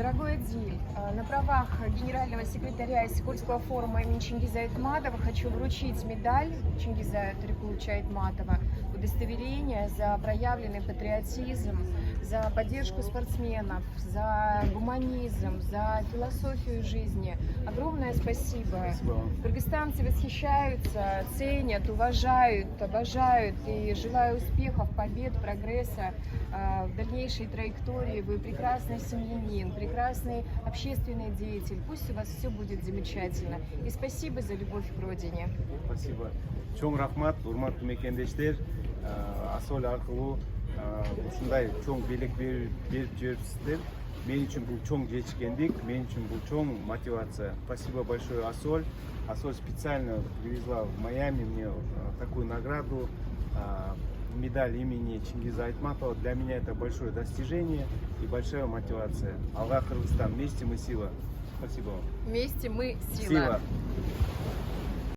Дорогой Адиль, на правах генерального секретаря Иссык-Кульского форума имени Чингиза Айтматова хочу вручить медаль Чингиза Торекуловича Айтматова, удостоверение за проявленный патриотизм, за поддержку спортсменов, за гуманизм, за философию жизни. Огромное спасибо. Кыргызстанцы восхищаются, ценят, уважают, обожают и желаю успехов, побед, прогресса в дальнейшей траектории. Вы прекрасный семьянин, прекрасный общественный деятель. Пусть у вас все будет замечательно. И спасибо за любовь к родине. Спасибо. Чоң рахмат, урматтуу мекендештер. Асол аркылуу ушундай чоң белек берип жүрүпсүздөр. Мен үчүн бул чоң жетишкендик, мен үчүн бул чоң мотивация. Спасибо большое, Асоль. Асоль специально привезла в Майами мне такую награду, медаль имени Чингиза Айтматова. Для меня это большое достижение и большая мотивация. Алга, Кыргызстан, вместе мы сила. Спасибо вам. Вместе мы сила. Сила.